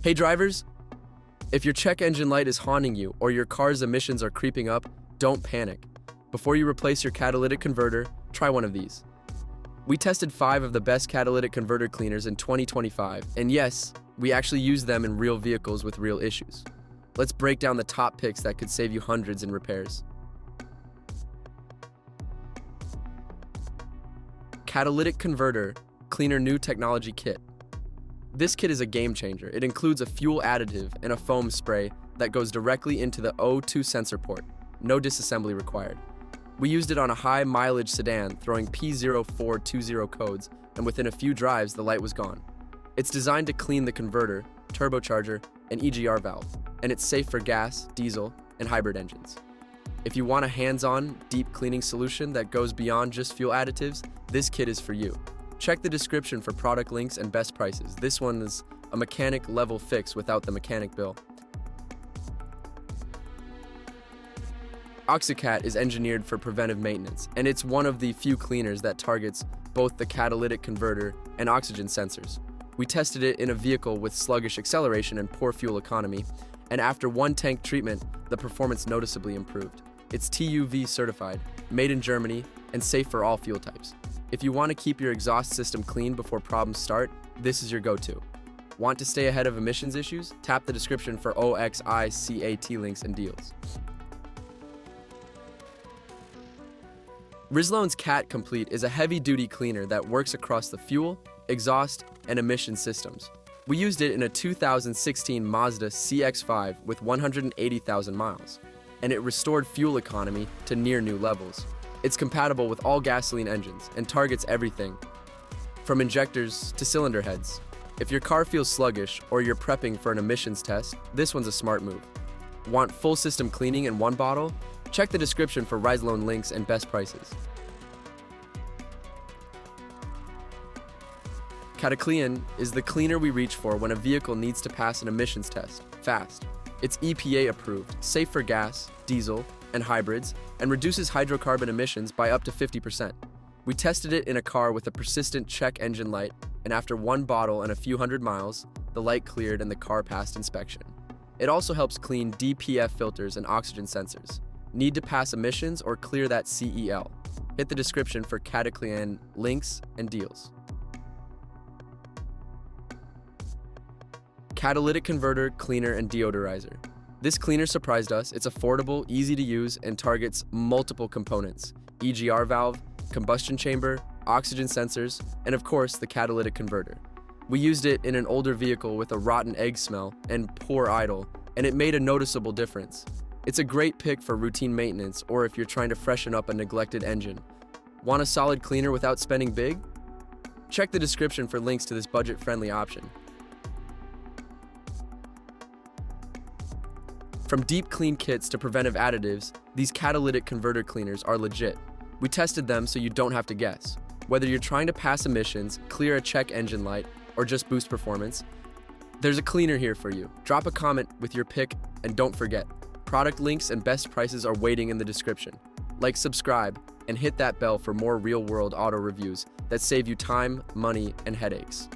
Hey drivers, if your check engine light is haunting you or your car's emissions are creeping up, don't panic. Before you replace your catalytic converter, try one of these. We tested 5 of the best catalytic converter cleaners in 2025, and yes, we actually used them in real vehicles with real issues. Let's break down the top picks that could save you hundreds in repairs. Catalytic Converter Cleaner New Technology Kit. This kit is a game changer. It includes a fuel additive and a foam spray that goes directly into the O2 sensor port. No disassembly required. We used it on a high mileage sedan, throwing P0420 codes, and within a few drives, the light was gone. It's designed to clean the converter, turbocharger, and EGR valve, and it's safe for gas, diesel, and hybrid engines. If you want a hands-on, deep cleaning solution that goes beyond just fuel additives, this kit is for you. Check the description for product links and best prices. This one is a mechanic level fix without the mechanic bill. OXICAT is engineered for preventive maintenance, and it's one of the few cleaners that targets both the catalytic converter and oxygen sensors. We tested it in a vehicle with sluggish acceleration and poor fuel economy, and after 1 tank treatment, the performance noticeably improved. It's TÜV certified, made in Germany, and safe for all fuel types. If you want to keep your exhaust system clean before problems start, this is your go-to. Want to stay ahead of emissions issues? Tap the description for OXICAT links and deals. Rislone's CAT Complete is a heavy-duty cleaner that works across the fuel, exhaust, and emission systems. We used it in a 2016 Mazda CX-5 with 180,000 miles, and it restored fuel economy to near new levels. It's compatible with all gasoline engines and targets everything from injectors to cylinder heads. If your car feels sluggish or you're prepping for an emissions test, this one's a smart move. Want full system cleaning in one bottle? Check the description for Rislone links and best prices. Cataclean is the cleaner we reach for when a vehicle needs to pass an emissions test, fast. It's EPA approved, safe for gas, diesel, and hybrids, and reduces hydrocarbon emissions by up to 50%. We tested it in a car with a persistent check engine light, and after 1 bottle and a few hundred miles, the light cleared and the car passed inspection. It also helps clean DPF filters and oxygen sensors. Need to pass emissions or clear that CEL? Hit the description for Cataclean links and deals. Catalytic Converter Cleaner and Deodorizer. This cleaner surprised us. It's affordable, easy to use, and targets multiple components: EGR valve, combustion chamber, oxygen sensors, and of course, the catalytic converter. We used it in an older vehicle with a rotten egg smell and poor idle, and it made a noticeable difference. It's a great pick for routine maintenance or if you're trying to freshen up a neglected engine. Want a solid cleaner without spending big? Check the description for links to this budget-friendly option. From deep clean kits to preventive additives, these catalytic converter cleaners are legit. We tested them so you don't have to guess. Whether you're trying to pass emissions, clear a check engine light, or just boost performance, there's a cleaner here for you. Drop a comment with your pick, and don't forget, product links and best prices are waiting in the description. Like, subscribe, and hit that bell for more real-world auto reviews that save you time, money, and headaches.